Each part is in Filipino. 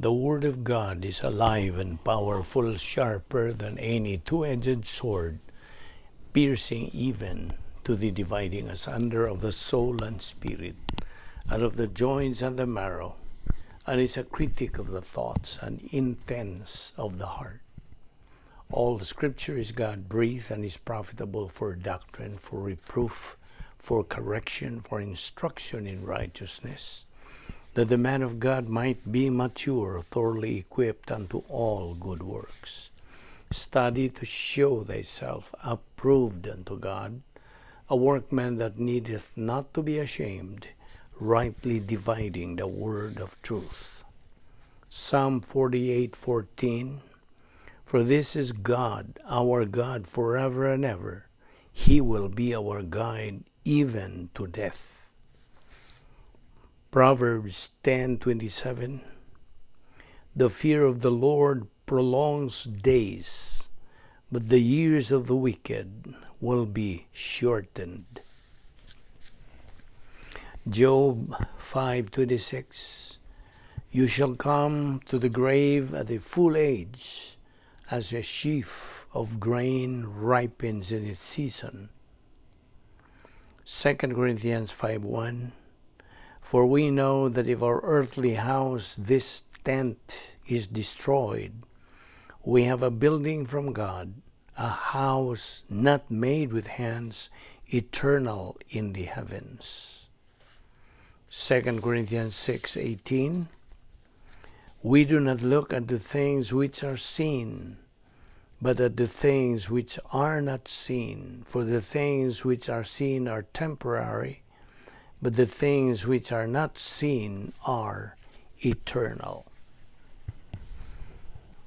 The Word of God is alive and powerful, sharper than any two-edged sword, piercing even to the dividing asunder of the soul and spirit, and of the joints and the marrow, and is a critic of the thoughts and intents of the heart. All the Scripture is God-breathed and is profitable for doctrine, for reproof, for correction, for instruction in righteousness, that the man of God might be mature, thoroughly equipped unto all good works. Study to show thyself approved unto God, a workman that needeth not to be ashamed, rightly dividing the word of truth. Psalm 48:14. For this is God, our God, forever and ever. He will be our guide even to death. Proverbs 10:27. The fear of the Lord prolongs days, but the years of the wicked will be shortened. Job 5:26. You shall come to the grave at a full age, as a sheaf of grain ripens in its season. 2 Corinthians 5:1. For we know that if our earthly house, this tent, is destroyed, we have a building from God, a house not made with hands, eternal in the heavens. 2 Corinthians 6:18. We do not look at the things which are seen, but at the things which are not seen. For the things which are seen are temporary, but the things which are not seen are eternal.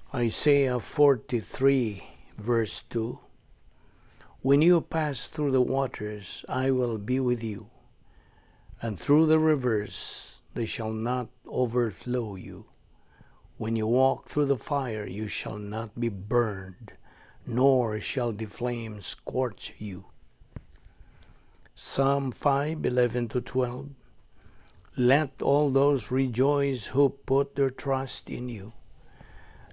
Isaiah 43, verse 2. When you pass through the waters, I will be with you, and through the rivers, they shall not overflow you. When you walk through the fire, you shall not be burned, nor shall the flame scorch you. Psalm 5:11-12. Let all those rejoice who put their trust in you.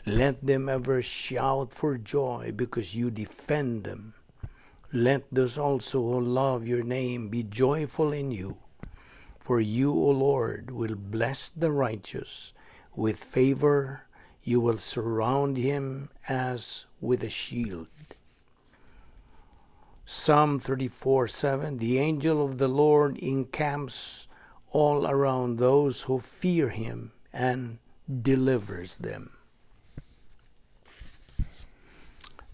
Let them ever shout for joy because you defend them. Let those also who love your name be joyful in you. For you, O Lord, will bless the righteous. With favor you will surround him as with a shield. Psalm 34:7. The angel of the Lord encamps all around those who fear him and delivers them.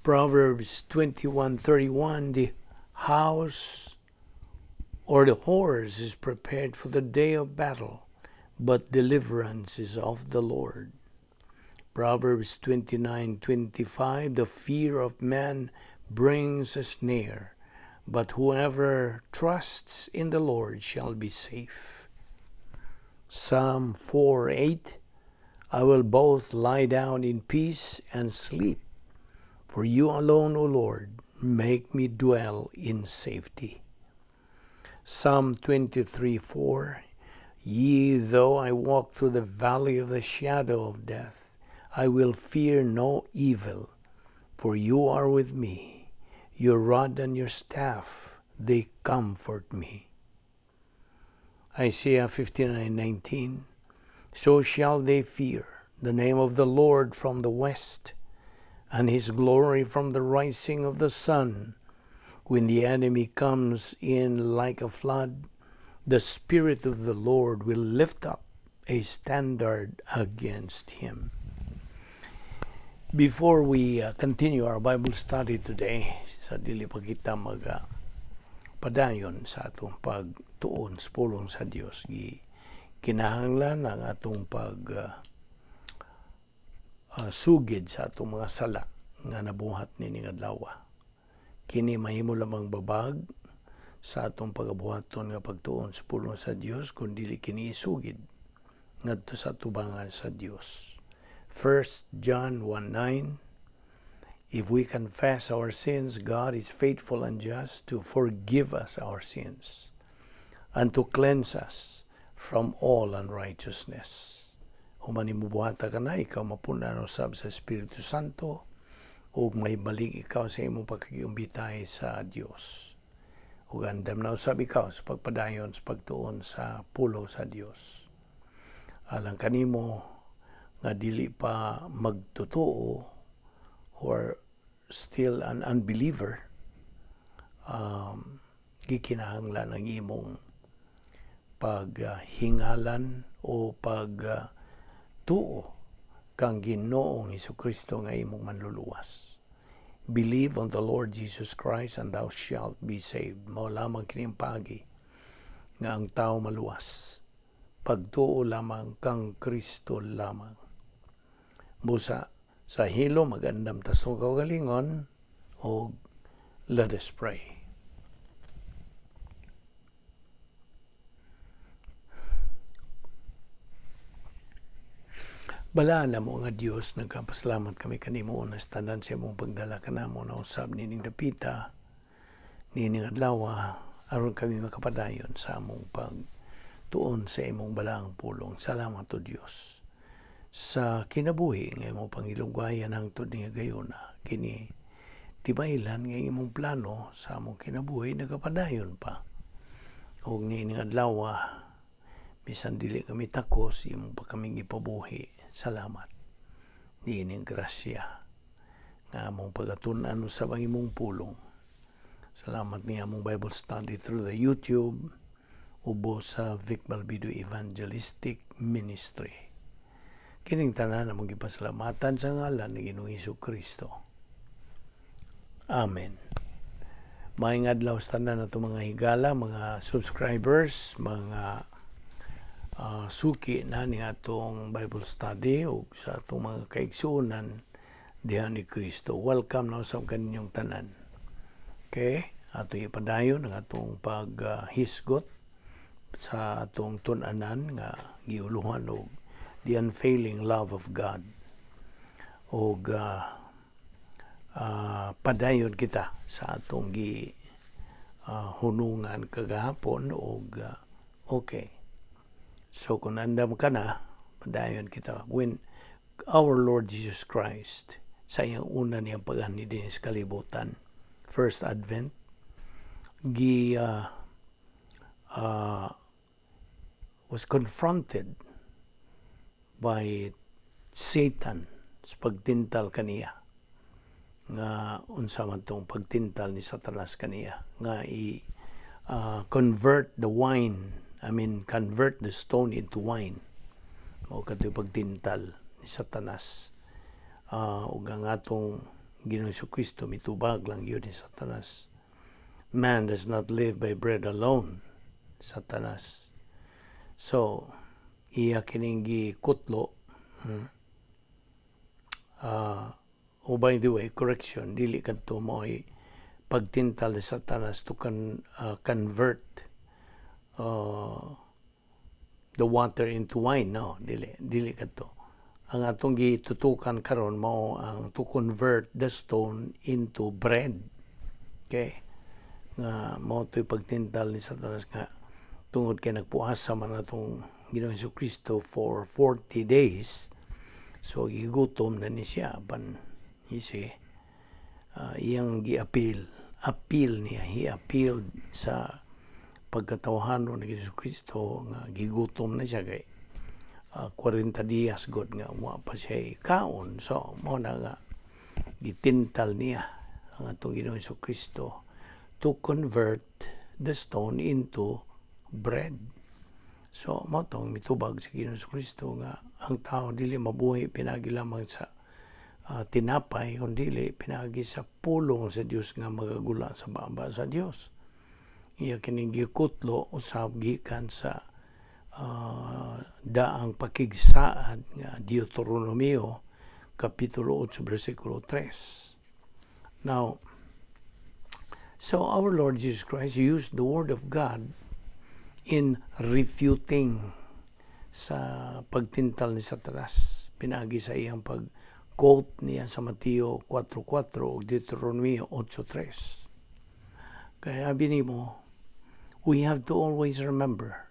Proverbs 21:31. The house or the horse is prepared for the day of battle, but deliverance is of the Lord. Proverbs 29:25. The fear of man brings a snare, but whoever trusts in the Lord shall be safe. Psalm 4:8. I will both lie down in peace and sleep, for you alone, O Lord, make me dwell in safety. Psalm 23:4. Yea, though I walk through the valley of the shadow of death, I will fear no evil, for you are with me. Your rod and your staff, they comfort me. Isaiah 59:19. So shall they fear the name of the Lord from the west, and his glory from the rising of the sun. When the enemy comes in like a flood, the Spirit of the Lord will lift up a standard against him. Before we continue our Bible study today, sa dili pa kita padayon sa atong pagtuon sa pulong sa Dios, kinahanglan ang atong sugid sa atong mga sala nga nabuhat ni adlaw. Kini mahimo lamang babag sa atong pagabuhaton nga pagtuon sa pulong sa Dios, kundi kini isugid ngadto sa tubangan sa Dios. 1 John 1:9. If we confess our sins, God is faithful and just to forgive us our sins and to cleanse us from all unrighteousness. Human imubuhata ka na, ikaw mapuna usab sa Espiritu Santo, ug may balik ikaw sa imong pagkiumbitay sa Dios. Ug andam na usab ikaw sa pagpadayon sa pagtuon sa pulo sa Dios. Alang kanimo nga dili pa magtotoo or still an unbeliever, gikinahanglan ang imong paghingalan o pagtuo kang Ginoong Hesukristo nga imong manluluwas. Believe on the Lord Jesus Christ and thou shalt be saved. Mao lamang kining pagi nga ang tao maluwas. Pagtuo lamang kang Kristo lamang. Busa sa hilo magandam ta sa kaugalingon o let us pray. Balaan na mo nga Diyos, nagkapasalamat kami kanimo na tanan sa imong pagdala kanamo na usab nining dapita, nining adlaw, aron kami makapadayon sa among pagtuon sa imong balaang pulong. Salamat o Diyos. Sa kinabuhi nga imong pangilugwayan hangtod ni gayuna, kini tibaylan nga imong plano sa among kinabuhi nagapadayon pa. Og nining adlaw, bisan dili kami takos, imong pa kaming ipabuhi. Salamat. Nining grasya nga among pagatun-an sa imong pulong. Salamat ni among Bible study through the YouTube ubo sa Vic Balbido Evangelistic Ministry. Kining tanan among gipasalamatan sa ngalan ni Ginoong Hesukristo. Amen. Maayong adlaw sa tanan nato mga higala, mga subscribers, mga suki na ni atong Bible study o sa atong mga kaigsuonan diha ni Kristo. Welcome na sa kaninyong tanan. Okay? Ato ipadayon ang atong paghisgot sa atong tun-anan nga giuluhan og The Unfailing Love of God. Og padayon kita sa atong hunungan kagahapon og okay. So kung andam ka na, padayon kita. When our Lord Jesus Christ, sa iyang una niyang pagani din sa kalibutan, First Advent, was confronted by Satan sa pagtintal kaniya. Nga unsa man tong pagtintal ni Satanas kaniya. Nga convert the stone into wine. O katoy pagtintal ni Satanas. Ug ang atong Ginoong Hesukristo mitubag lang yun ni Satanas. Man does not live by bread alone, Satanas. So, iya kining gikutlo. By the way, correction, dili kadto mo'y pagtintal ni Satanas to convert the water into wine. No, dili kadto. Ang atong gitutukan karon mao ang to convert the stone into bread. Okay? Nga mao to'y pagtintal ni Satanas nga tungod kay nagpuasa man atong Ginoong Hesukristo for 40 days. So gigutom na ni siya pan iyang appeal niya. He appealed sa pagkatawhanon ni Hesukristo nga gigutom na siya kay 40 dias god nga wa pa siya kaon. So mao na nga gitintal niya ang atong Ginoong Hesukristo to convert the stone into bread. So mao tong mitubag sa Ginoong Hesukristo nga ang tao dili mabuhi pinagi lamang sa tinapay kundi pinagi sa pulong sa Dios nga magagula sa baba sa Dios. Iya kining gikutlo usab gikan sa daang pakigsaad nga Deuteronomio kapitulo 8 versikulo 3. Now, so our Lord Jesus Christ used the Word of God in refuting sa pagtintal ni Satanas. Pinagi sa iyang pag-quote niya sa Mateo 4:4 o Deuteronomio 8:3. Kaya binimo, we have to always remember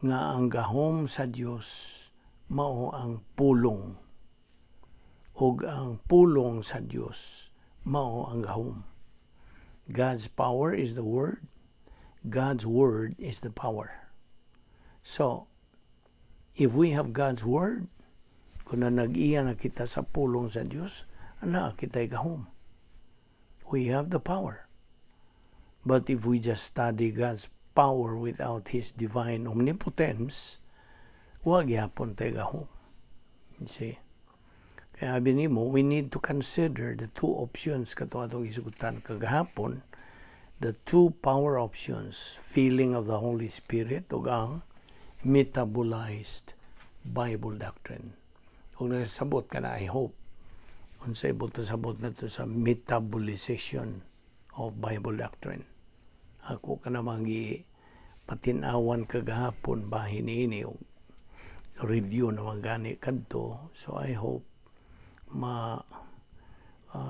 nga ang gahom sa Dios mao ang pulong. Ug ang pulong sa Dios mao ang gahom. God's power is the Word. God's Word is the power. So, if we have God's Word, kung nag-iya na kita sa pulong sa Dios, kita'y gahom. We have the power. But if we just study God's power without His divine omnipotence, wag yapon tayo gahom. You see? Kaya sabi mo, we need to consider the two options kato atong isugutan kagahapon, the two power options, feeling of the Holy Spirit ug ang metabolized Bible doctrine. Kung nasabot ka na, I hope, kung sa ibot na sabot na to sa metabolization of Bible doctrine. Ako ka na patinawan kagahapon bahin ini o review naman gani kadto. So I hope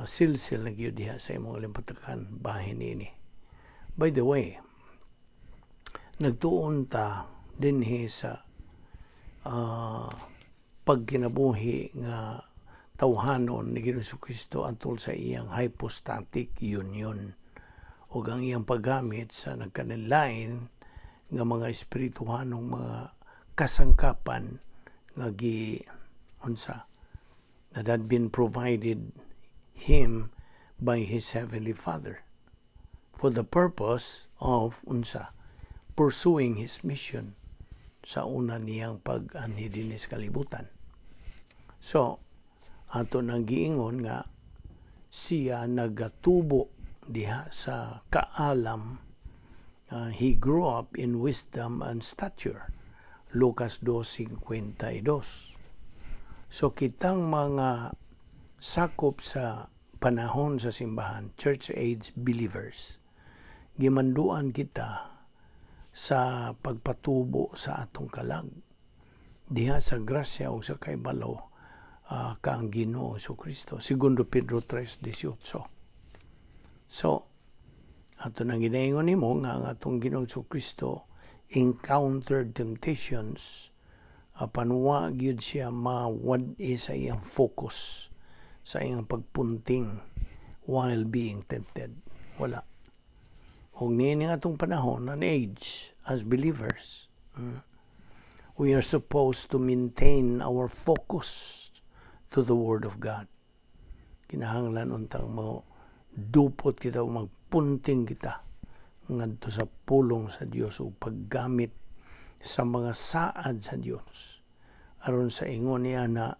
silsil na gyud diha sa imong limpatakan bahin ini. By the way, nagtuon ta dinhi sa pagkinabuhi nga tawhanon ni Jesucristo antol sa iyang hypostatic union o ang iyang paggamit sa nagkanilain nga mga espirituhanong mga kasangkapan nga that had been provided him by his heavenly Father for the purpose of pursuing his mission sa una niyang pag-anhi dinhi sa kalibutan. So, ato nang giingon nga siya nagatubo diha sa kaalam. He grew up in wisdom and stature. Lucas 2:52. So kitang mga sakop sa panahon sa simbahan, church age believers, gimanduan kita sa pagpatubo sa atong kalag diha sa grasya o sa kaibalaw kaang Ginoo Jesucristo. Segundo Pedro 3:18. So, ato nang ginaingon nimo nga ang atong Ginoo Jesucristo encountered temptations apan wa gyud siya mawad-i sa iyang focus, sa iyang pagpunting while being tempted. Wala. Kung nini nga atong panahon, an age as believers, we are supposed to maintain our focus to the Word of God. Kinahanglan untang mo dupot kita o magpunting kita ngadto sa pulong sa Dios o paggamit sa mga saad sa Dios. Aron sa ingon niya na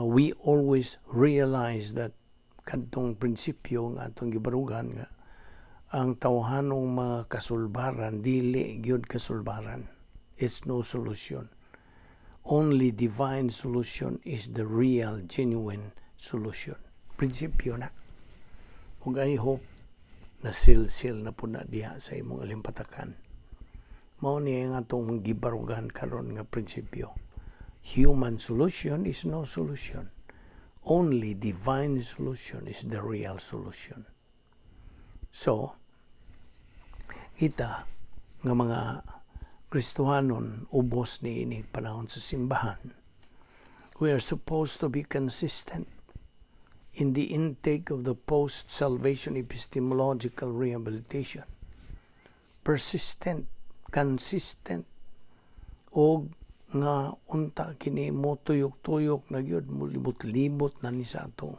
we always realize that kadtong prinsipyo nga atong gibarugan nga ang tawhanong mga kasulbaran dili gyud kasulbaran. It's no solution. Only divine solution is the real, genuine solution. Prinsipyo na. Ug I hope na silsil na po na diha sa imong alimpatakan. Mao niya nga itong gibarugan karon nga prinsipyo. Human solution is no solution. Only divine solution is the real solution. So, kita nga mga Kristohanon, ubos ni ini panahon sa simbahan, we are supposed to be consistent in the intake of the post-salvation epistemological rehabilitation. Persistent, consistent, o nga unta kini mo tuyok-tuyok na gyud mo libot-libot na ni sa atong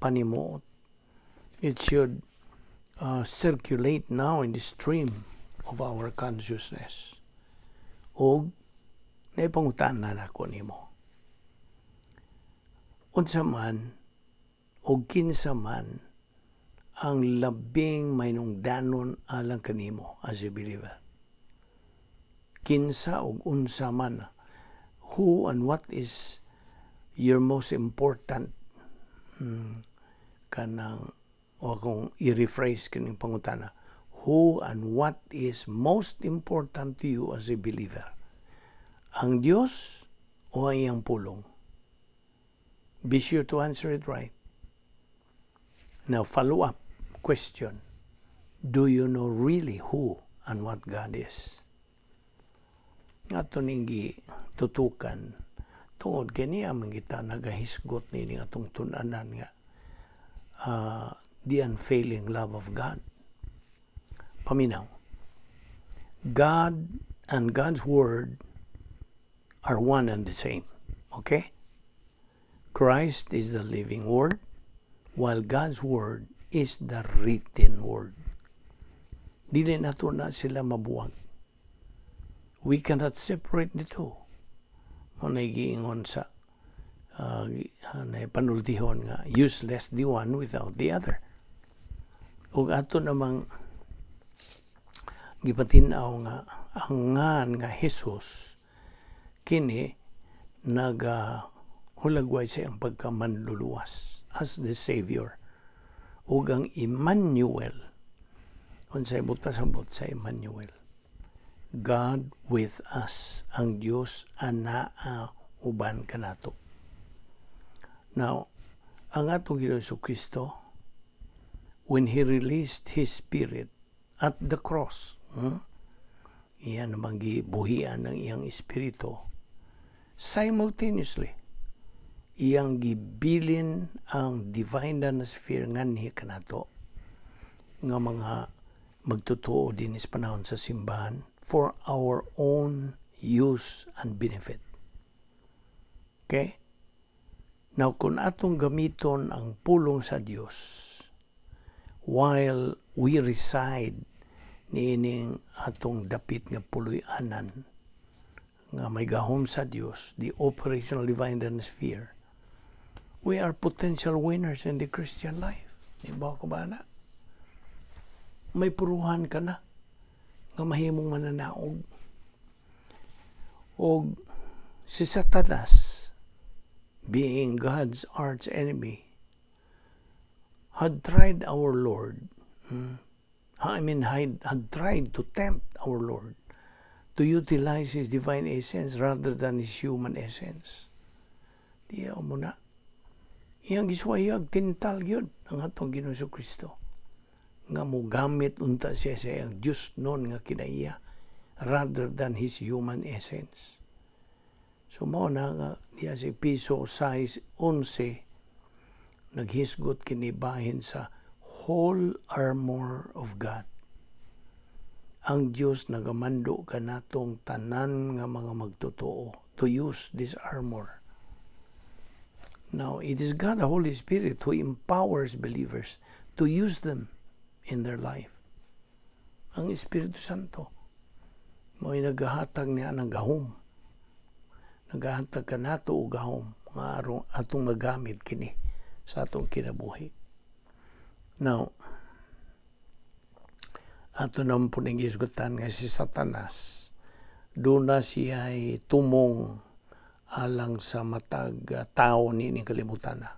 panimuot. It should circulate now in the stream of our consciousness. O naipangutanan ako nimo. Unsa man o kinsa man ang labing mainungdanon alang kanimo as a believer. Kinsa o unsa man, who and what is your most important kanang o kung i-rephrase kining pangutana, who and what is most important to you as a believer? Ang Diyos o ang iyang pulong? Be sure to answer it right. Now, follow-up question. Do you know really who and what God is? Ato ninggi tutukan tungod kini amang kita nagahisgot nini atong tun-anan nga the unfailing love of God. Paminaw, God and God's Word are one and the same. Okay? Christ is the living Word, while God's Word is the written Word. Dili nato na sila mabuwag. We cannot separate the two. Kung naigiingon sa panultihon nga, useless the one without the other. Ug ato namang gipatinaw nga ang nga Jesus kini hulagway sa iyang pagkamanluluwas as the Savior. Ug ang Emmanuel, unsay buta-sabot sa Emmanuel, God with us, ang Dios anaa uban kanato. Now, ang atong Ginoong Kristo, when He released His Spirit at the cross, iyan namang gibuhian ng iyang Espiritu, simultaneously, iyang gibilin ang divine atmosphere nganhi kanato nga mga magtotoo din is panahon sa simbahan for our own use and benefit. Okay? Now, kung atong gamiton ang pulong sa Dios while we reside niining atong dapit nga puloy-anan nga may gahom sa Dios, the operational divine atmosphere, we are potential winners in the Christian life. Di ba ko ba na? May puruhan ka na nga mahimong mananaog. O si Satanas, being God's arch enemy, had tried our Lord, had tried to tempt our Lord to utilize His divine essence rather than His human essence. Diya mo na. Iyang giswayag, tintal yun ang atong Ginoong Kristo. Nga mo gamit unta siya sa iyang Diyos noon nga kinaiya rather than His human essence. So mo na nga diya si Piso size 11 naghisgot kinibahin sa whole armor of God. Ang Diyos nagamando kanatong tanan nga mga magtotoo to use this armor. Now, it is God, the Holy Spirit, who empowers believers to use them in their life. Ang Espiritu Santo, mo'y naghahatag niya ng gahom. Naghahatag ka nato o gahom, nga atong magamit kini sa atong kinabuhi. Now, ato naman po nag-isgutan nga si Satanas, doon na siya ay tumong alang sa matag tao ni kalimutan na.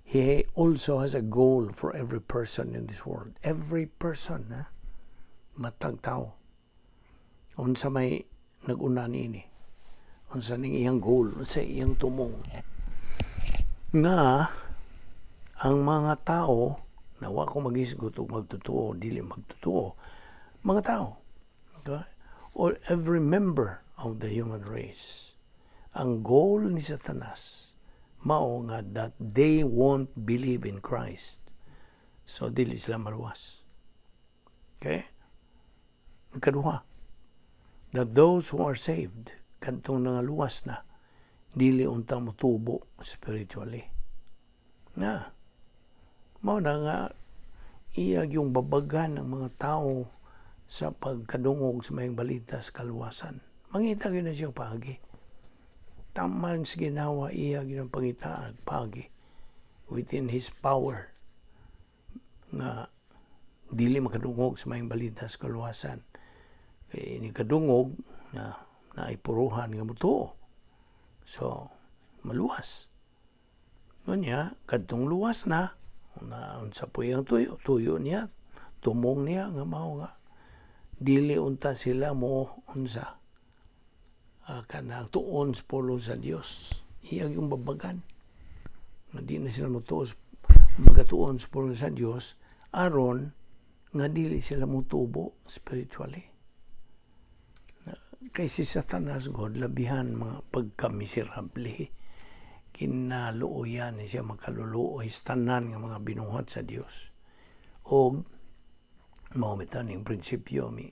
He also has a goal for every person in this world. Every person, matag tao. Unsa may nag-una niini. Unsa ning iyang goal, unsa iyang tumong. Nga, ang mga tao, nawa ko mag-isgot o magtotoo, dili magtotoo, mga tao. Okay? Or every member of the human race. Ang goal ni Satanas, mao nga that they won't believe in Christ. So, dili sila maluwas. Okay? Ikaduha, that those who are saved, kadtong nangaluwas na, dili unta mo tubo spiritually. Na, mao na nga, iyag yung babagan ng mga tao sa pagkadungog sa mayang balita sa kaluwasan. Mangita yun na siya pagi. Taman sa ginawa iyag yun ang pangitaan pagi within His power nga dili makadungog sa mayang balita sa kaluwasan. Kaya ini kadungog na naipuruhan nga mutuo. So, maluwas. Ngunya, kadtong luwas na unsa po yung tuyo niya, tumong niya nga mao nga dili unta sila mo unsa kanang tuon sa pulo sa Dios. Iyang yung babagan. Di na sila magatuon sa pulo sa Dios aron nga dili sila mutubo spiritually. Kay si Satanas God, labihan mga pagkamiserable. Kinaluoyan siya makaluluoy tanan nga mga binuhat sa Dios. O maumitan ning prinsipyo mi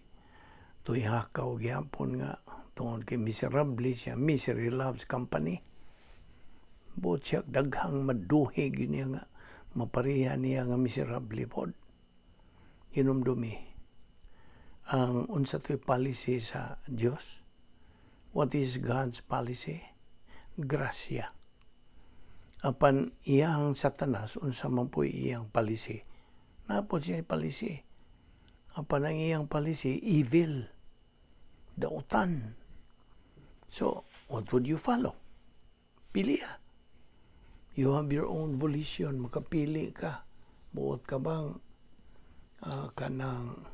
tuy hakaw gyapon nga tungod kay miserable siya, misery loves company. Buot siya daghang maduhi niya nga maparihan niya nga miserable pod. Hinumdumi ang unsa to'y policy sa Dios. What is God's policy? Grasya. Apan iyang Satanas unsa man po'y iyang policy? Napod siya policy. Apan ang iyang policy evil. Dautan. So, what would you follow? Pili ka. You have your own volition. Makapili ka. Buot ka bang kanang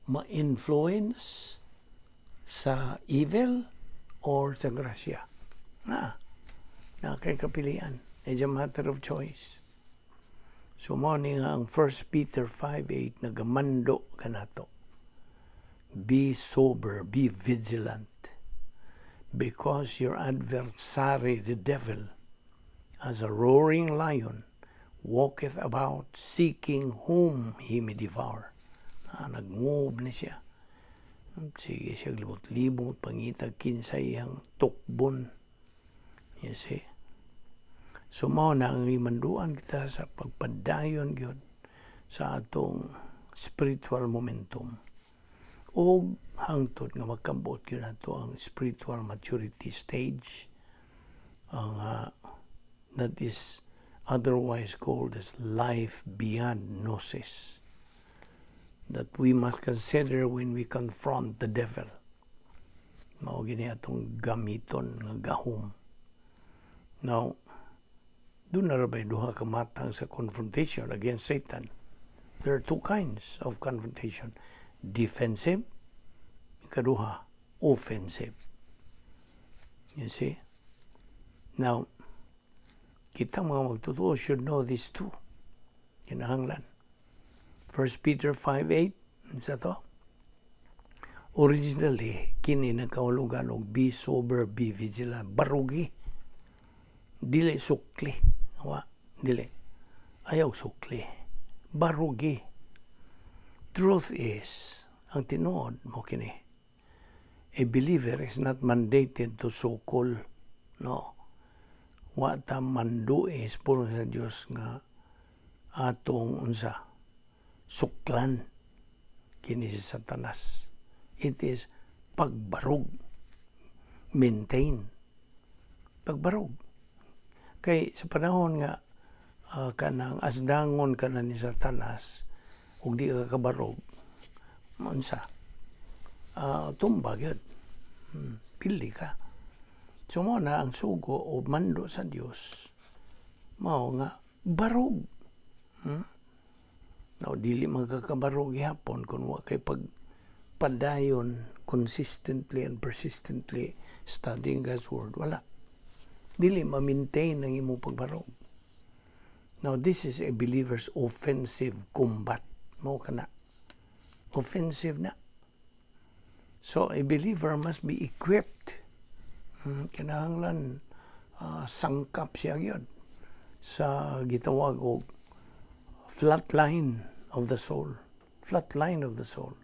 ma-influence sa evil or sa grasya. Na kay kapilian. It's a matter of choice. So mo ni nga ang 1 Peter 5:8 nagamando kanato. Be sober, be vigilant, because your adversary the devil, as a roaring lion, walketh about seeking whom he may devour. Nag-move na siya. Sige siya libot-libot, pangitag kinsay ang tukbon. You see? So mao na ang imanduan kita sa pagpadayon gyud sa atong spiritual momentum. O hangtod nga magkambot gyud nato ang spiritual maturity stage, ang that is otherwise called as life beyond gnosis, that we must consider when we confront the devil. Mao gini atong gamiton nga gahom. Now, doon na rabay duha ka matang sa confrontation against Satan. There are two kinds of confrontation. Defensive, ikaduha, offensive. You see? Now, kita mga magtutuo should know these two. Kinahanglan. 1 Peter 5:8, sa to? Originally, kini nagkahulugan og be sober, be vigilant. Barugi. Dili sukli. Dili. Ayaw sukli. Barugi. Truth is, ang tinuod mo kini, a believer is not mandated to sukol. No. Wa ta manduis puro sa Dios nga atong unsa suklan kini si Satanas. It is pagbarog, maintain pagbarog. Kay sa panahon nga kanang asdangon ka na ni Satanas ug di ka kabarog, unsa tumba gyud, pili ka. So mo na ang sugo o mando sa Dios mao nga barog. Now, dili magkakabarog yapon kung wa kay pagpadayon consistently and persistently studying God's Word. Wala. Dili ma-maintain ang imong pagbarog. Now, this is a believer's offensive combat. Mao kana. Offensive na. So, a believer must be equipped. Kinahanglan sangkap siya gyud sa gitawag og flatline of the soul. Flatline of the soul.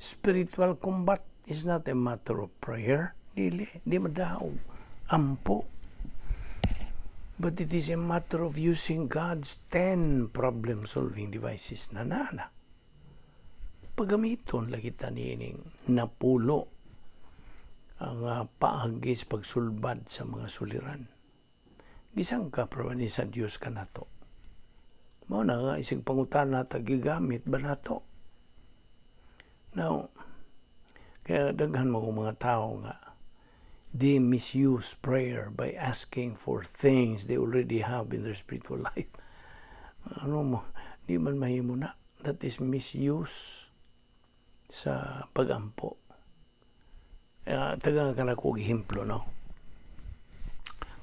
Spiritual combat is not a matter of prayer. Di madaog. Ampo. But it is a matter of using God's 10 problem-solving devices na. Pagamiton lagi ta niining napulo ang paagis pagsulbad sa mga suliran. Gisang ka ni sa Dios ka nato. Mao na nga isig pangutana ta gigamit ba nato? Now, kaya daghan mo mga tao nga they misuse prayer by asking for things they already have in their spiritual life. Di man mahimo na. That is misuse sa pagampo. Taga ka na ko ehemplo, no?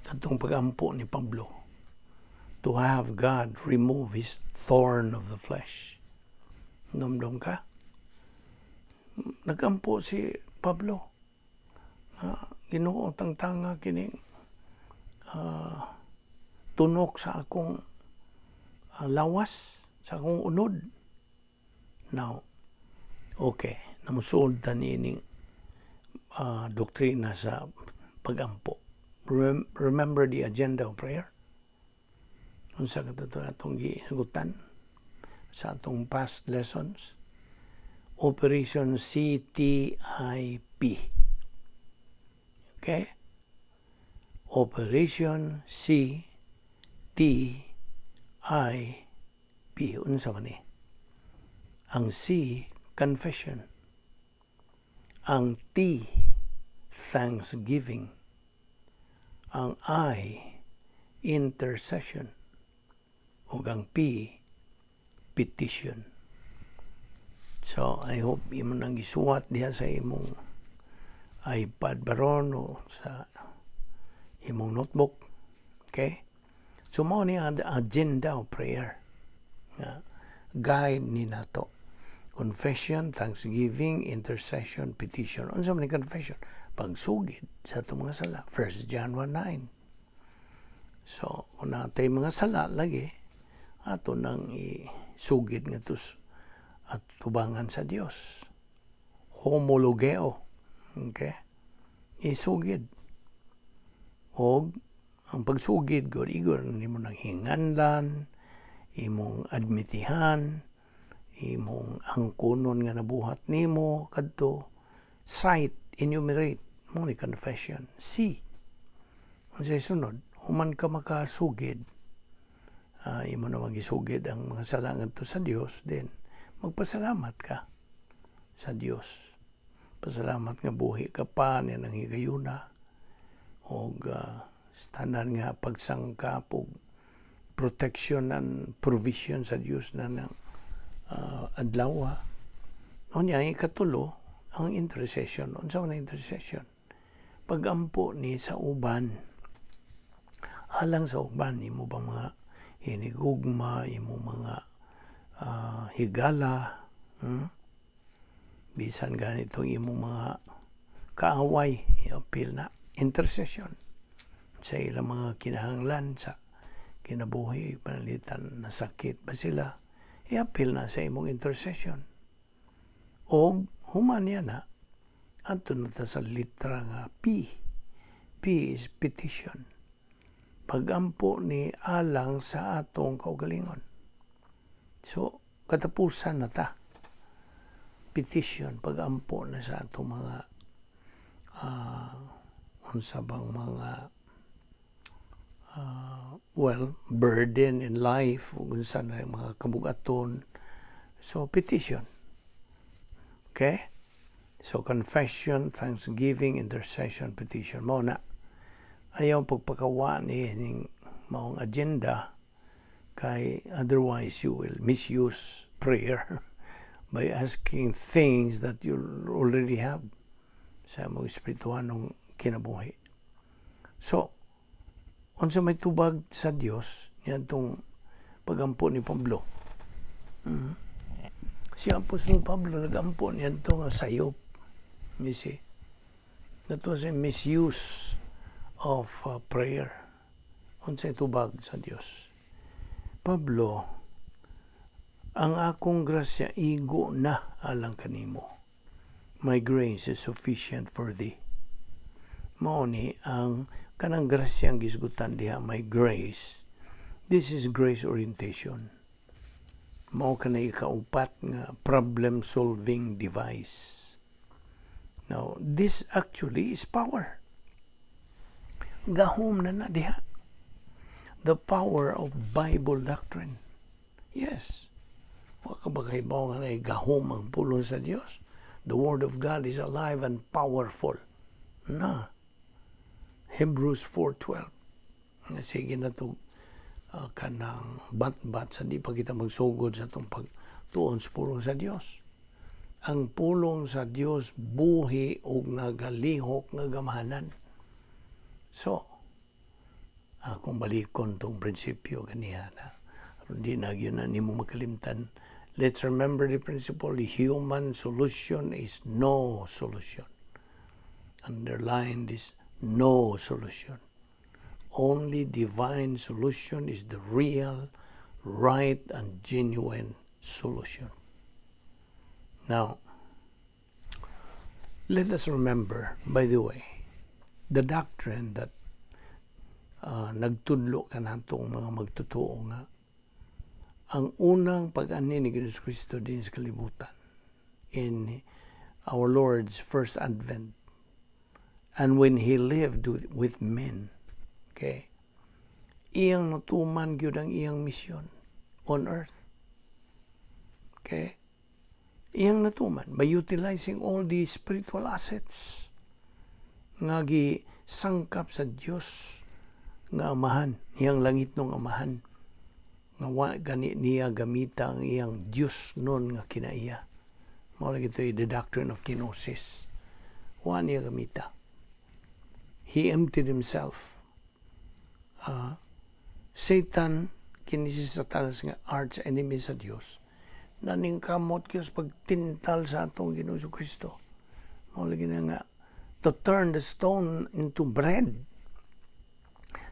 Katong pagampo ni Pablo, to have God remove his thorn of the flesh. Nomdom ka? nagampo si Pablo. Ginoo tangtanga kining tunok sa akong lawas, sa akong unod. Now, okay, namusod ta nining doktrina sa pagampo. Remember the agenda of prayer? Unsa katuto atong gihugutan sa atong past lessons? Operation CTIP. Okay? Operation CTIP. Unsa man ni? Ang C, confession. Ang T, thanksgiving. Ang I, intercession. Ug ang P, petition. So, I hope imo nang gisuwat diha sa imong iPad baron o sa imong notebook. Okay? So, mao ni ang agenda of prayer. Guide ni nato. Confession, thanksgiving, intercession, petition. Unsa man ni confession? Pagsugid sa atong mga sala. 1 John 1:9. So, kung natay mga sala lagi, ato nang isugid nga tus at tubangan sa Dios. Homologeo. Okay? Isugid. Og ang pagsugid, igor nimo nang hinganlan, imong admitihan, imong angkunon nga nabuhat nimo kadto, cite, enumerate, mo ni confession. C. Unsay sunod? Human ka makasugid, imo na magisugid ang mga sala ngadto sa Dios, then magpasalamat ka sa Dios. Pasalamat nga buhi ka pa niya ng higayuna o tanan nga pagsangkap o protection and provision sa Dios na ng adlaw. O niya, ikatulo, ang intercession. Unsa man ang intercession? Pagampo ni sa uban. Alang sa uban, imo bang mga hinigugma, imo mga higala, bisan ganito imong mga kaaway, i-appeal na intercession sa ilang mga kinahanglan sa kinabuhi, panalitan na sakit ba sila, i-appeal na sa imong intercession. O human yan na ato na ta sa litra nga P. P is petition. Pagampo ni alang sa atong kaugalingon. So, katapusan na ta. Petition, pagampo na sa atong mga unsa bang mga burden in life, unsa na mga kabugaton. So, petition. Okay? So, confession, thanksgiving, intercession, petition. Mao na. Ayaw pagpakawa ni maong agenda kay otherwise you will misuse prayer by asking things that you already have sa mga espirituhanong kinabuhi. So, unsa may tubag sa Dios, yan itong pagampo ni Pablo. Si Apostol Pablo nagampo niyan itong sayop. You see? That was a misuse of prayer. Unsay tubag sa Dios. Pablo, ang akong grasya igo na alang kanimo. My grace is sufficient for thee. Mao ni ang kanang grasya ang gisgutan diha, my grace. This is grace orientation. Mao kanay kaupat nga problem solving device. Now, this actually is power. Gahom na diha. The power of Bible doctrine. Yes. Wa ka ba kay mao nga gahom ang pulong sa Dios? The Word of God is alive and powerful. Na. Hebrews 4:12. Nga sige na ito kanang bat-bat sa di pa kita magsugod sa itong pagtuon sa pulong sa Dios. Ang pulong sa Dios buhi o nagalihok nga gamahanan. So, akong balikon itong prinsipyo ganiya na hindi na yun na nimo makalimtan Let's remember the principle, human solution is no solution. Underline this, no solution. Only divine solution is the real, right, and genuine solution. Now, let us remember, by the way, the doctrine that nagtudlo ka natong mga magtotoo nga, ang unang pag-ani ni Kristo din sa kalibutan in our Lord's first advent, and when He lived with men, okay, iyang natuman gyud ang iyang mission on earth. Okay? Iyang natuman by utilizing all the spiritual assets nga gisangkap sa Dios nga amahan, iyang langit nung amahan, nga wa gani niya gamita ang iyang Diyos nun nga kinaiya. Mao lagi ito the doctrine of kenosis. Wa niya gamita. He emptied himself. Satan, kini si Satanas nga arch enemy sa Dios, naningkamot kiyos pagtintal sa atong Ginoo Kristo. Mao lagi na nga to turn the stone into bread.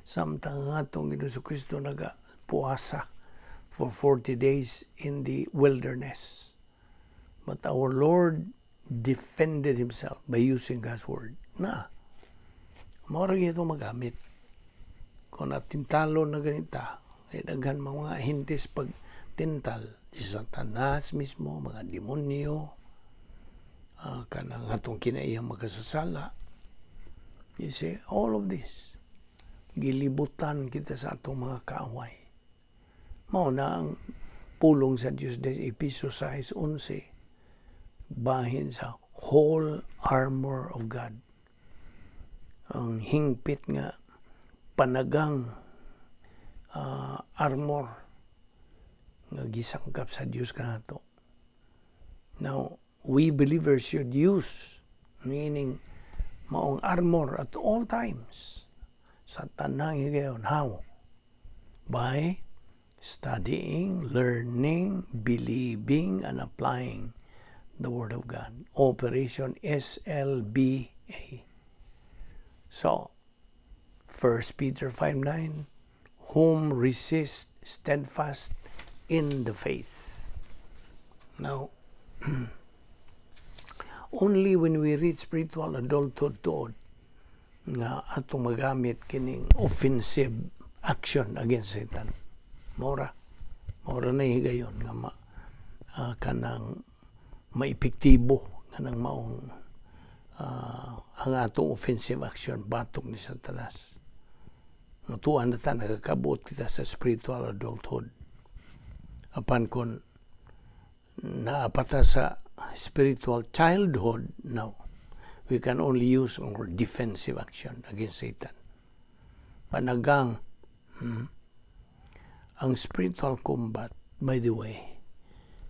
Samtang atong Ginoo Kristo nagapuasa for 40 days in the wilderness. But our Lord defended Himself by using God's word. Mao rin ito magamit. Kung natintalo na ganita, ay daghan mga hintis pagtintal, si Satanas mismo, mga demonyo, kanang atong kinaiyang makasasala. You see, all of this, gilibutan kita sa atong mga kaaway. Mao na ang pulong sa Diyos des Episo 6:11, bahin sa whole armor of God. Ang hingpit nga panagang armor nga gisangkap sa Dios kanato. Now, we believers should use, meaning maong armor at all times sa tanang higayon. How? By studying, learning, believing, and applying the Word of God. Operation SLBA. So, 1 Peter 5:9, whom resist steadfast in the faith. Now, only when we reach spiritual adulthood nga atong magamit kining offensive action against Satan. Mora na higayon nga kanang maepektibo kanang maong ang atong offensive action batok ni Satanas. Natuan na ta nagakabuot kita sa spiritual adulthood. Apan kon naapata sa spiritual childhood, now we can only use our defensive action against Satan. Panagang ang spiritual combat, by the way,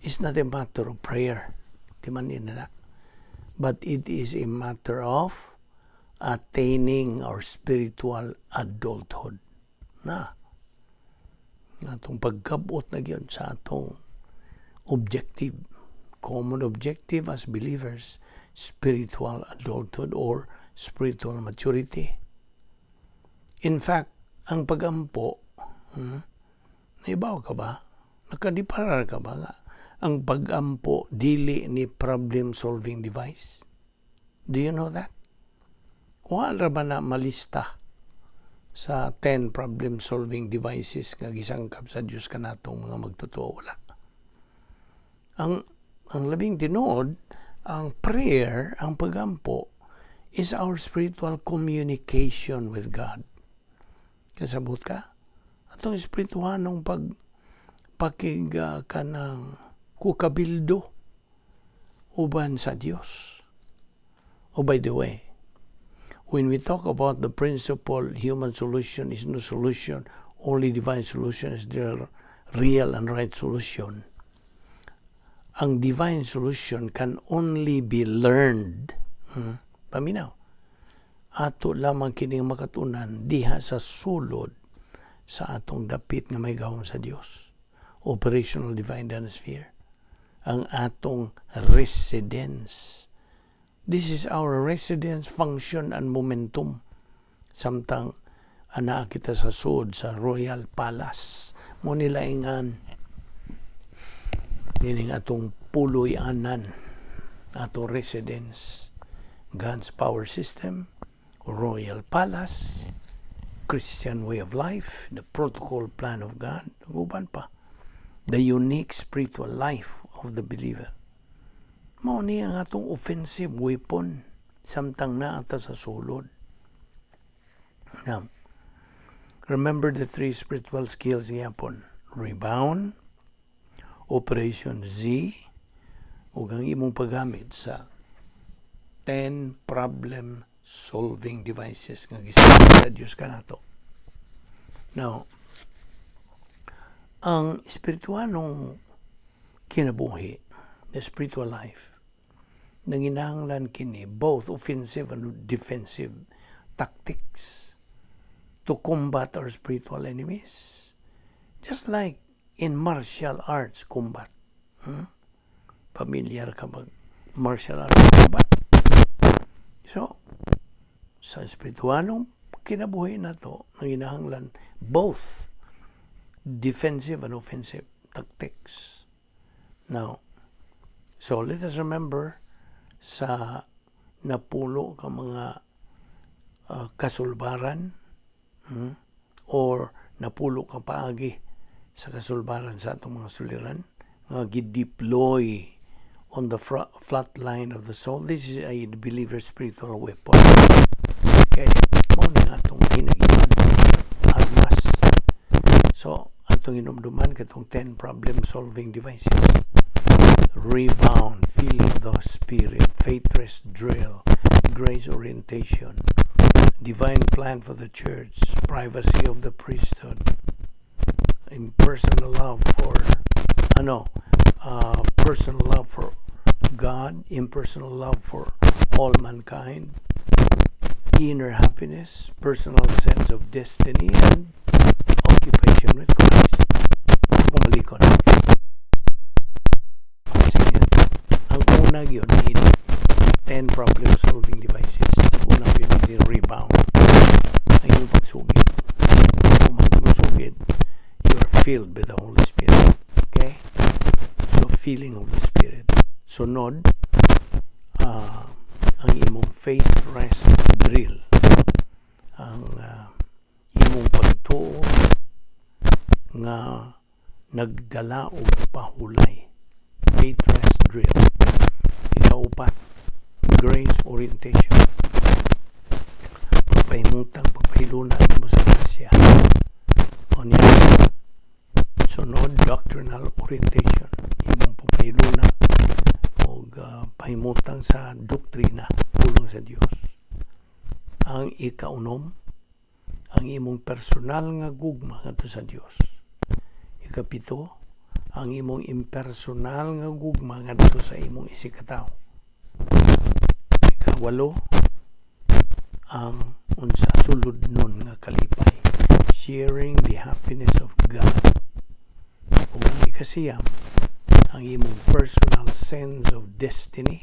is not a matter of prayer. Timanin na. But it is a matter of attaining our spiritual adulthood. Atong pagkabot na yun sa atong objective, common objective as believers, spiritual adulthood or spiritual maturity. In fact, ang pagampo, naibaw ka ba? Nakadiparar ka ba nga? Ang pagampo dili ni problem-solving device. Do you know that? Wala ba na malista sa 10 problem-solving devices nga gisangkap sa Diyos kanatong mga magtotoo? Wala. Ang labing tinuod, ang prayer, ang pagampo, is our spiritual communication with God. Kasabot ka? Atong espirituhanong pagpakig ka ng kukabildo uban sa Diyos. Oh, by the way, when we talk about the principle, human solution is no solution, only divine solution is the real and right solution. Ang divine solution can only be learned. Paminaw. Ato lamang kining makatunan diha sa sulod sa atong dapit nga may gahom sa Dios. Operational divine dynasty. ang atong residence. This is our residence, function, and momentum. Samtang ana kita sa sud sa Royal Palace. Mo nilaingan nining atong puloy-anan, ato residence. God's power system, Royal Palace, Christian way of life, the protocol plan of God, uban pa, the unique spiritual life of the believer. Mao ni ang atong offensive weapon samtang naata sa sulod. Now, remember the three spiritual skills yapon: rebound, Operation Z, ug ang imong paggamit sa 10 problem solving devices nga gisabi sa Dios kanato. Now, ang espiritualong kinabuhi, the spiritual life, nanginahanglan kini both offensive and defensive tactics to combat our spiritual enemies. Just like in martial arts combat. Familiar ka mag martial arts combat. So, sa espiritualong kinabuhi na to, nanginahanglan both defensive and offensive tactics. Now, so let us remember sa napulo ka mga kasulbaran or napulo ka paagi sa kasulbaran sa atong mga suliran nga gideploy on the flat line of the soul. This is a believer's spiritual weapon. Okay, mo na atong hinagitan armas. So, atong inumduman katong 10 problem solving devices. Rebound, feeling the spirit, faith rest drill, grace orientation, divine plan for the church, privacy of the priesthood, impersonal love for personal love for God, impersonal love for all mankind, inner happiness, personal sense of destiny, and occupation with Christ. Pumalikon. Ang una yun ay 10 problem solving devices. Ang una yun ay rebound. Ang yung pagsugid. Kung magsugid, you are filled with the Holy Spirit. Okay? So, feeling of the Spirit. Sunod, ang imong faith rest drill. Ang imong pagtuo nga nagdala og pahulay. Faith rest drill. Ikaupat, grace orientation. Pagpahimutang, pagpahilunan mo sa grasya. O niya, sunod, doctrinal orientation. Imong pagpahiluna o pahimutang sa doktrina, pulong sa Dios. Ang ikaunom, ang imong personal nga gugma ngadto sa Dios. Ikapito, ang imong impersonal nga gugma ngadto sa imong isikatawo. Ikawalo, ang unsa sulod nun nga kalipay, sharing the happiness of God. Ug ang ikasiyam, ang imong personal sense of destiny.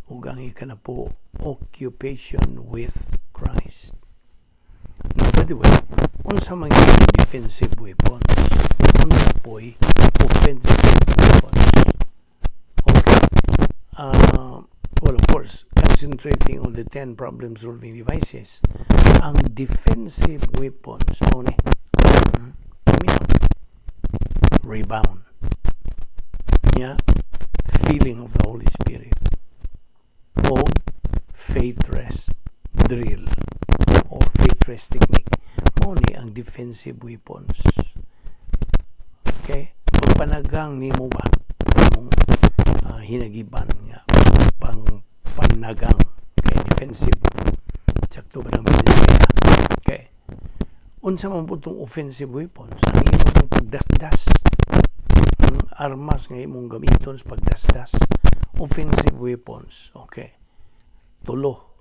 Ug ang ikanapo, occupation with Christ. Now, by the way, unsa man yung defensive weapons, unsa po'y offensive weapons. Okay. Well, of course, concentrating on the 10 problem-solving devices, ang defensive weapons, rebound, feeling of the Holy Spirit, o faith rest drill, or faith rest technique. Muli ang defensive weapons. Okay? Pagpanagang ni mo ba imong hinagiban nga panagang, okay, defensive. Sakto ba naman niya? Okay. Unsa man pud tong offensive weapons? Ang imong pagdasdas, armas nga imong gamiton sa pagdasdas. Offensive weapons. Okay. Tulo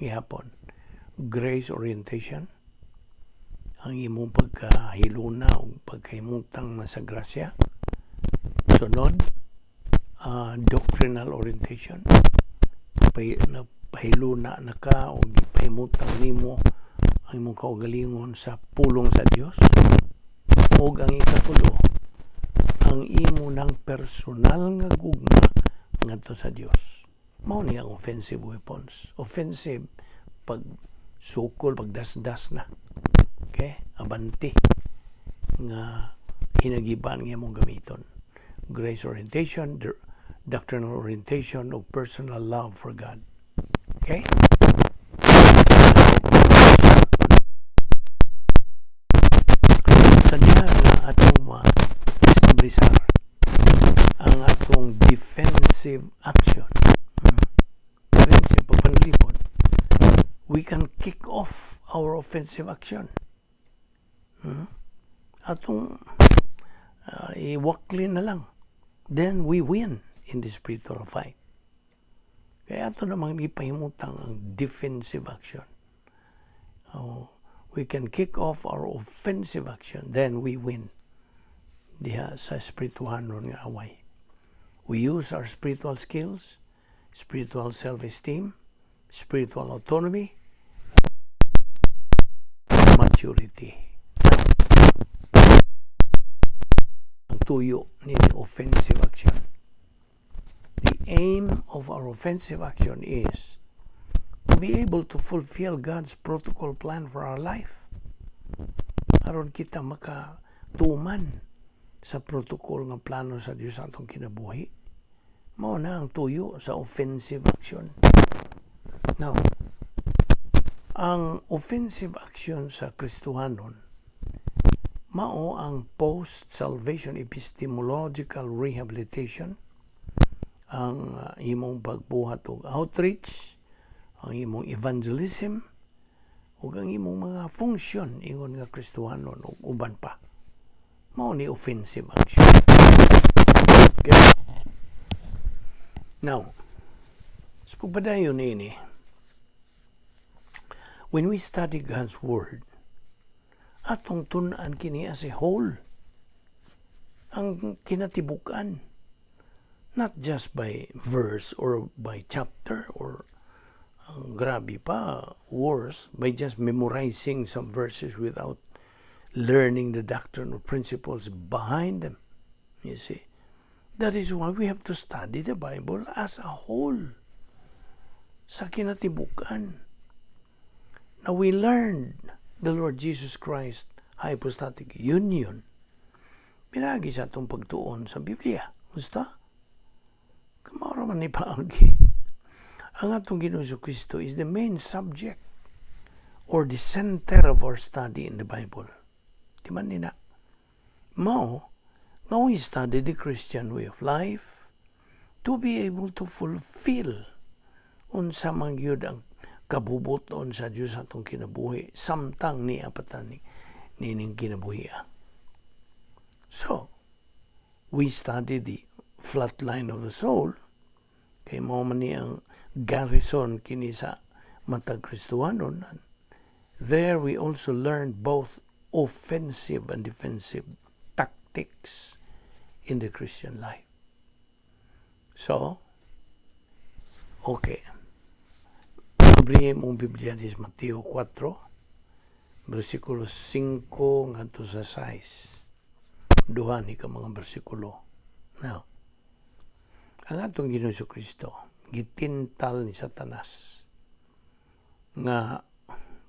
gihapon. Grace orientation, ang imong pagkahiluna o pagkahimutang sa grasya. Sunod, doctrinal orientation. Pahiluna na ka o pahimutang nimo ang imong kaugalingon sa pulong sa Dios. O ang ikatulo, ang imo ng personal nga gugma ngadto sa Dios. Mao ni ang offensive weapons. Offensive pag sukol, pag dasdas na. Okay? Abanti nga hinagiban nga imong gamiton. Grace orientation, doctrinal orientation, o personal love for God. Okay? Sa diha nga atong ma-establisar ang atong defensive action. Defensive, papanlipod. We can kick off our offensive action. Atong iwakli na lang. Then we win in the spiritual fight. Kaya ito namang ipahimutang ang defensive action. We can kick off our offensive action, then we win. Diha sa spirituhanon nga away. We use our spiritual skills, spiritual self-esteem, spiritual autonomy, maturity. Ang tuyo ni offensive action. The aim of our offensive action is to be able to fulfill God's protocol plan for our life. Aron kita makatuman sa protocol nga plano sa Dios sa atong kinabuhi. Mao na ang tuyo sa offensive action. Now, ang offensive action sa Kristohanon mao ang post-salvation epistemological rehabilitation, ang imong pagbuhat og outreach, ang imong evangelism, ug ang imong mga function ingon nga Kristohanon ug uban pa. Mao ni offensive action. Okay. Now, sa pagpadayon ini, when we study God's Word, atong tun-an kini as a whole. Ang kinatibukan. Not just by verse or by chapter or grabe pa, worse, by just memorizing some verses without learning the doctrinal principles behind them. You see? That is why we have to study the Bible as a whole. Sa kinatibukan. Now we learned the Lord Jesus Christ hypostatic union. Pinagi sa itong pagtuon sa Biblia. Musta? Kamara man ni paagi. Ang atong Ginoong Kristo is the main subject or the center of our study in the Bible. Di man nina. Mao, nga we study the Christian way of life to be able to fulfill unsa man gyud ang kabubuton sa Dios atong kinabuhi samtang ni apatan nining kinabuhi. So, we study the flat line of the soul kay mao man ni ang garrison kini sa matag Kristohanon. There we also learn both offensive and defensive tactics in the Christian life. So, okay. Abrihin mong Biblia di Mateo 4, versikulo 5 ngadto sa 6. Duha ni ka mga bersikulo. Now, ang atong Ginoong Kristo gitintal ni Satanas nga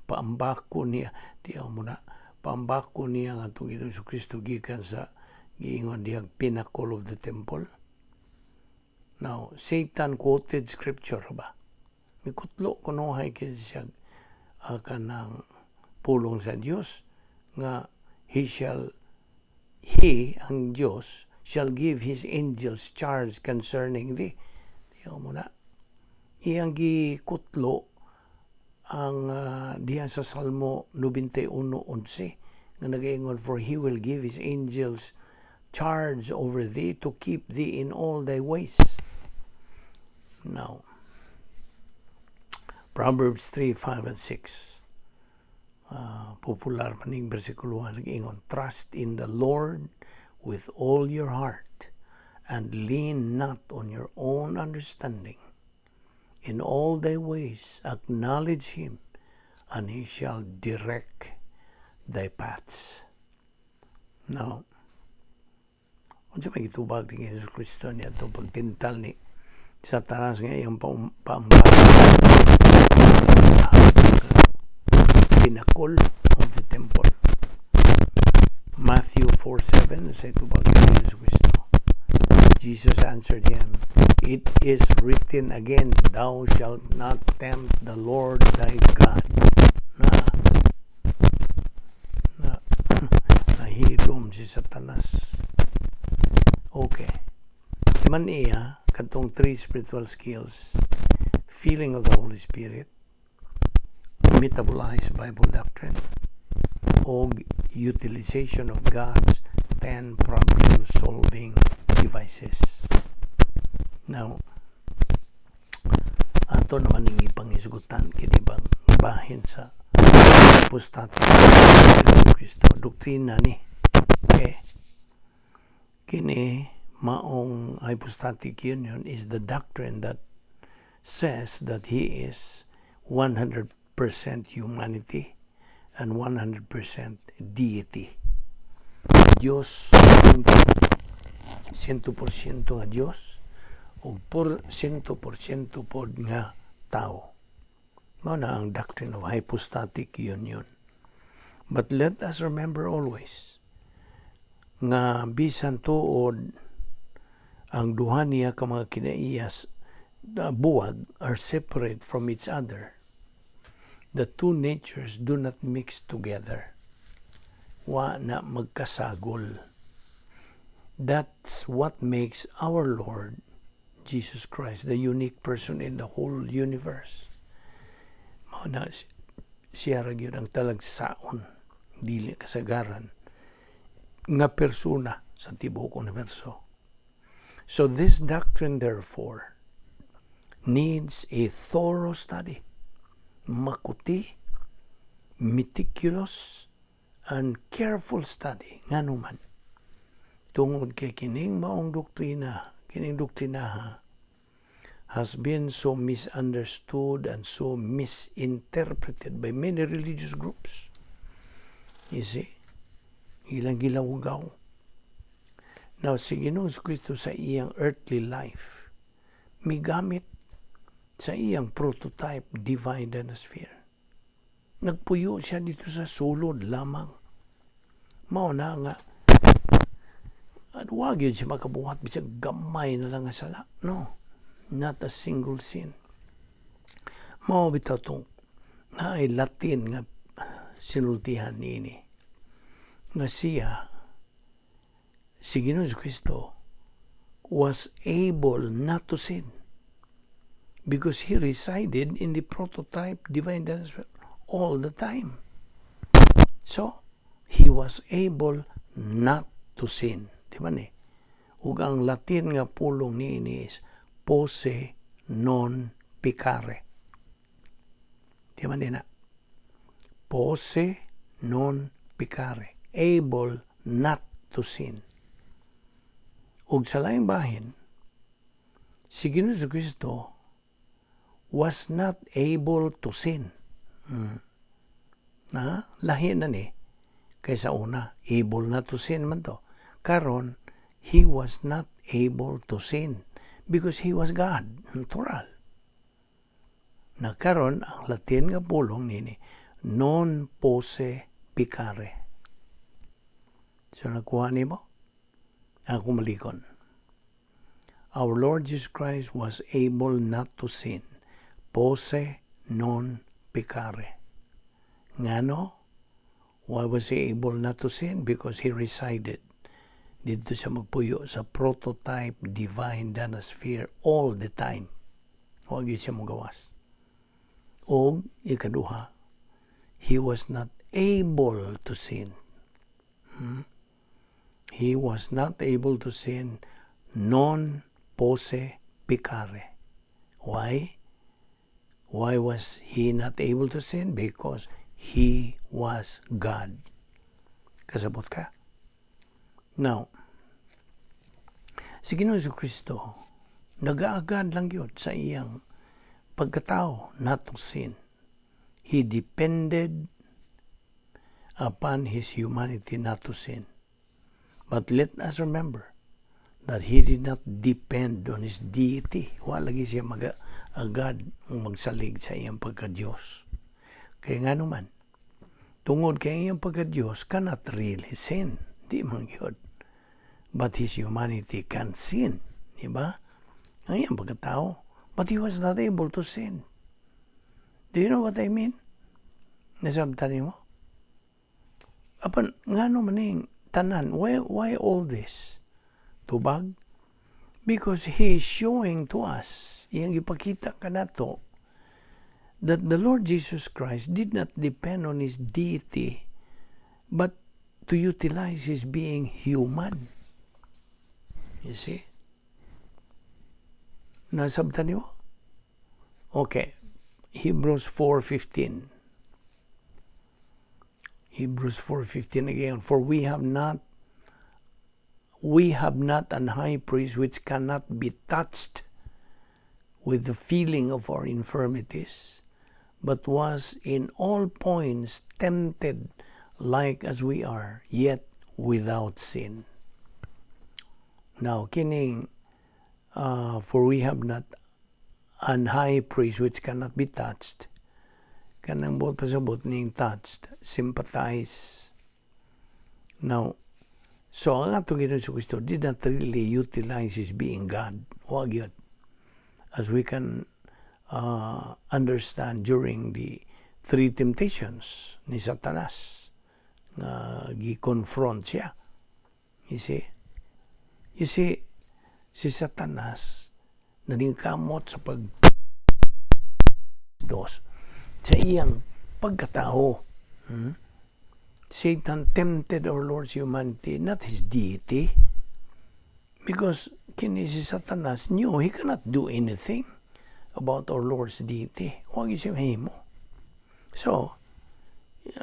paambako niya, tiyaw mo na, paambako niya ang atong Ginoong Kristo gikan sa giingon diyang pinnacle of the temple. Now, Satan quoted scripture ba? Mikutlo kunohay kaya siya kanang pulong sa Dios nga he ang Dios shall give his angels charge concerning thee. Tiyo mo na. Iyang gikutlo ang diha sa Salmo 91:11 nga nagaingon, for he will give his angels charge over thee to keep thee in all thy ways. Now, Proverbs 3:5 and 6. Popular maning bersikulo nag-ingon, trust in the Lord with all your heart and lean not on your own understanding. In all thy ways acknowledge Him, and He shall direct thy paths. Now, kung sa may gitubag ni Jesus Kristo niya itong pagtintal ni Satanas nga iyang paambay pinakol of the temple. Matthew 4:7 sa itubag ni Jesus Kristo. Jesus answered him, "It is written again, thou shalt not tempt the Lord thy God." Nahilom si Satanas. Okay. Man iya, katong 3 spiritual skills: feeling of the Holy Spirit, metabolize Bible doctrine, o utilization of God's 10 problem-solving devices. Now, ato naman yung ipangisgutan kinibang bahin sa apostatic Kristo. Doktrina ni. Okay. Kini maong hypostatic union is the doctrine that says that He is 100% humanity and 100% deity. Diyos 100% nga Diyos o 100% pod nga tao. Mao na ang doctrine of hypostatic union. But let us remember always nga bisan tuod ang duha niya ka mga kinaiyas buwag are separate from each other. The two natures do not mix together. Wa na magkasagol. That's what makes our Lord Jesus Christ the unique person in the whole universe. Mao na siya ra gyud ang talagsaon, dili kasagaran nga persona sa tibuok universo. So this doctrine therefore needs a thorough study, makuti, meticulous, and careful study nganuman tungod kay kining maong doktrina, kining doktrinaha has been so misunderstood and so misinterpreted by many religious groups. You see, ilang gilawgaw. Now, si Ginoong Kristo sa iyang earthly life, migamit sa iyang prototype divine dynasty. Nagpuyo siya dito sa sulod lamang. Mao na nga, at wag yun siya makabuhat, bisag gamay na lang nga sala. No, not a single sin. Mao bitaw tong na ay Latin nga sinultihan niini. Nga siya, si Ginoong Kristo was able not to sin because He resided in the prototype divine dynasty all the time. So, He was able not to sin. Diba ni? Ug ang Latin nga pulong niini is posse non peccare. Diba ni na? Posse non peccare. Able not to sin. Ug sa laing bahin, si Ginoong Kristo was not able to sin. Lahi na ni. Kaysa una, able not to sin man to. Karon, He was not able to sin because He was God, natural. Na karon ang Latin nga pulong nini, non posse peccare. So nakuha ni mo? Ang kumalikon. Our Lord Jesus Christ was able not to sin. Posse non peccare. Ngano? Why was He able not to sin? Because He resided dito siya magpuyo sa prototype divine dynasty all the time. Huwag yun siya magawas. O, ikaduha, He was not able to sin. He was not able to sin non posse peccare. Why? Why was He not able to sin? Because He was God. Kasabot ka? Now, Si Ginoong Jesucristo, nagaagad lang yun sa iyang pagkatao, not to sin. He depended upon his humanity not to sin. But let us remember that he did not depend on his deity. Wala lagi siya agad magsalig sa iyang pagka-Diyos. Kaya nga naman, tungod kay iyang pagka-Diyos cannot really sin. Di man yun. But his humanity can sin. Diba? Ang iyang pagkatao. But he was not able to sin. Do you know what I mean? Nasabtan mo? Apan, nga naman yung tanan, why all this? Tubag? Because he is showing to us, iyang ipakita ka na to, that the Lord Jesus Christ did not depend on his deity, but to utilize his being human. You see? Nasabtan mo? Okay. Hebrews 4:15. Hebrews 4:15 again. For we have not an high priest which cannot be touched with the feeling of our infirmities, but was in all points tempted like as we are, yet without sin. Now, kining, for we have not an high priest which cannot be touched, kanang buot pasabot ning touched, sympathize. Now, so ang ato Ginoong Jesucristo did not really utilize his being God. Wag yun. As we can understand during the three temptations ni Satanas na gi-confront siya. You see, si Satanas naningkamot sa sa iyang pagkatao. Satan tempted our Lord's humanity, not his deity. Because kini si Satanas knew he cannot do anything about our Lord's deity. Huwag siya mahimo. So,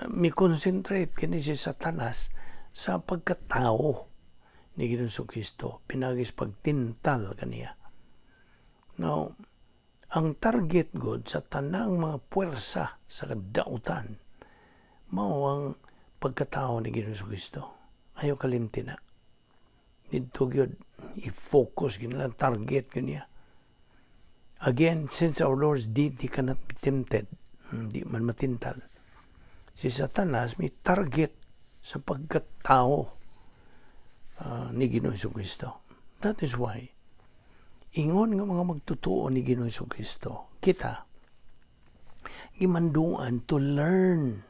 may concentrate kini si Satanas sa pagkatao ni Ginoong Jesucristo. Pinagis pagtintal kaniya. Now, ang target God sa tanang mga puwersa sa kadautan, mao ang pagkatao ni Ginoong Jesucristo. Ayaw kalimti na. Dito gyud i-focus gina target kaniya. Again, since our Lord's deity cannot be tempted, hindi man matintal, si Satanas may target sa pagkatao ni Ginoong Jesucristo. That is why, ingon nga mga magtutuo ni Ginoong Jesucristo, kita, imanduan to learn,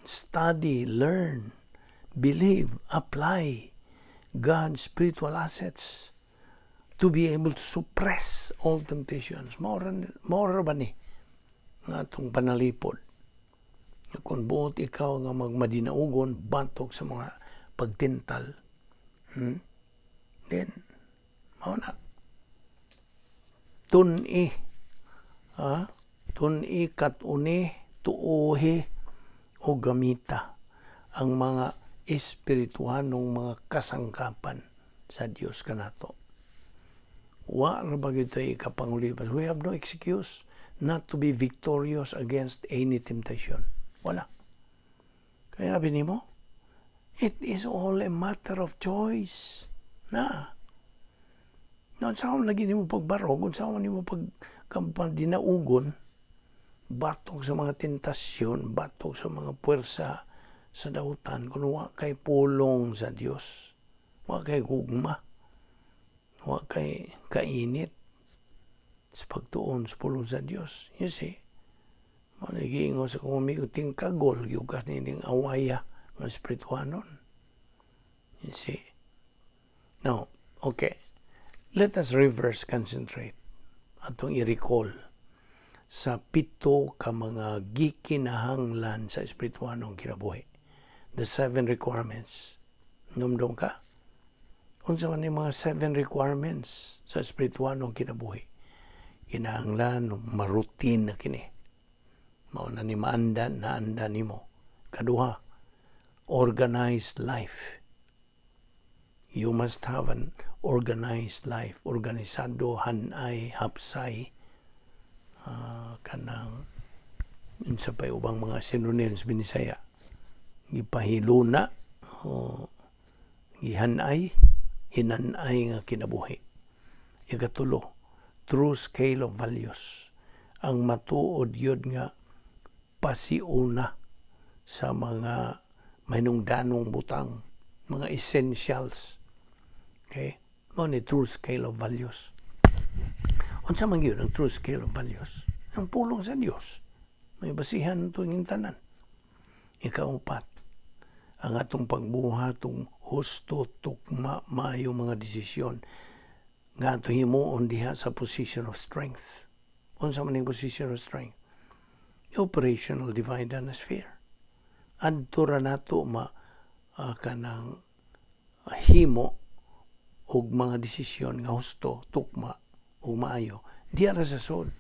study, learn, believe, apply God's spiritual assets to be able to suppress all temptations. Maura ba ni nga itong panalipod? Kung buot ikaw nga magmadinaugon, bantok sa mga pagtintal, then, mauna. Tun-i, kat-uni, tuuhi, o gamita ang mga espirituhanong mga kasangkapan sa Diyos kanato. Wa ra ba gito ikapangulipas? We have no excuse not to be victorious against any temptation. Wala. Kaya sabi mo, it is all a matter of choice. Na saan lagi ni mo pagbarog, saan ni mo dinaugon, batok sa mga tentasyon, batok sa mga puwersa sa dautan, kung wa kay pulong sa Diyos, wa kay gugma, wa kay kainit sa pagtuon sa pulong sa Diyos. You see, manigingo sa kumamiguting kagol, yugas nining awaya ng espirituanon. You see. Now, okay, let us reverse concentrate atong i-recall sa 7 ka mga gikinahanglan sa espirituanong kinabuhi. The 7 requirements. Numdum ka? Unsa man yung mga 7 requirements sa espirituanong kinabuhi? Kinahanglan marutin na kini. Mao na ni naandan nimo. Kaduha, organized life. You must have an organized life. Organisado, hanay, hapsay, kanang sa pay ubang mga synonyms binisaya. Gipahiluna o gihanay, hinanay nga kinabuhi. Ikatulo, true scale of values. Ang matuod yun nga pasiuna sa mga mahinungdanong butang, mga essentials. Okay? Mo ni true scale of values. Unsa man gyud ang true scale of values? Ang pulong sa Dios. May basihan itong tanan. Ikaupat, ang atong pagbuhat, itong husto, tukma, maayong mga desisyon nga ato himuon diha sa position of strength. Unsa man ning position of strength? Operational divide atmosphere. Adto ra nato kanang himo og mga desisyon nga husto, tukma ug maayo diha ra sa sod.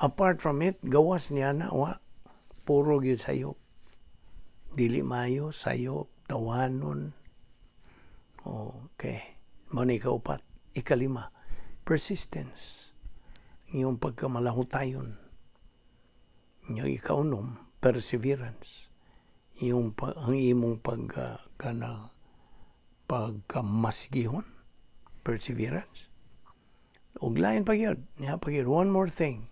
Apart from it, gawas niya na puro gyud sayop. Dili maayo, sayop, tawanon. Okay. Mao ni kaupat. Ikalima, persistence. Iyong pagkamalahutayon. Iyong ikaunom, perseverance. Ang imong pagkamasigihon, perseverance. Ug lain pa gyud, one more thing.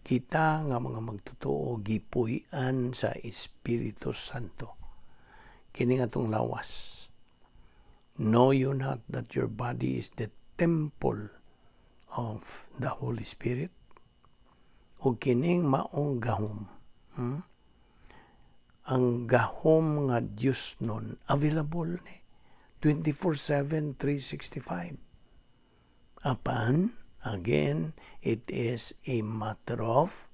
Kita nga mga magtotoo gipuy-an sa Espiritu Santo. Kini nga tong lawas. Know you not that your body is the temple of the Holy Spirit? O kining maong gahom. Ang gahom nga Dios nun available ni 24/7, 365. Apan, again, it is a matter of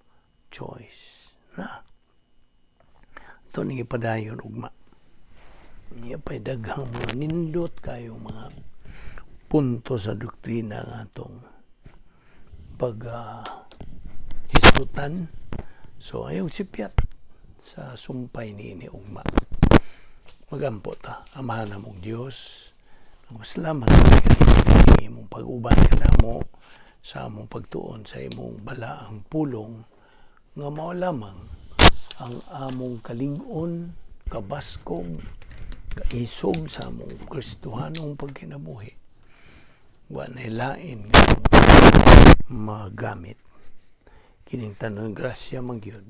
choice. Ito ni ipadayon ugma. Niya pa'y daghang mga nindot kayo mga punto sa doktrina nga itong paghisgutan. So, ayaw sipyat sa sumpay ni ugma. Magampo ta, amahan na mong Diyos. Salamat sa imong pag-uban ka mo sa among pagtuon sa imong balaang pulong nga mao lamang ang among kalig-on, kabaskog, kaisog sa among Kristohanong pagkinabuhi. Wa na lain nga magamit. Kining tanan grasya mangyod.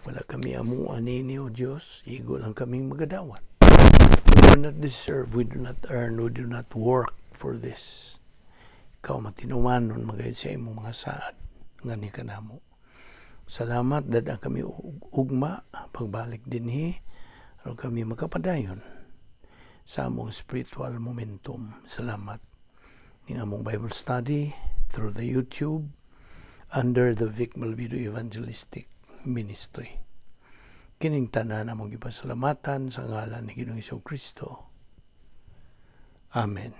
Wala kami amuan nini o Diyos, igo lang kaming magadawat. We do not deserve, we do not earn, we do not work for this. Ikaw matinumanon magayod sa imong mga saad nga ni kanamo. Salamat dada kami ugma pagbalik dinhi aron kami makapadayon sa among spiritual momentum. Salamat ning among Bible study through the YouTube under the Balbido Evangelistic Ministry. Kining tanan among gipasalamatan sa ngalan ni Ginoong Kristo. Amen.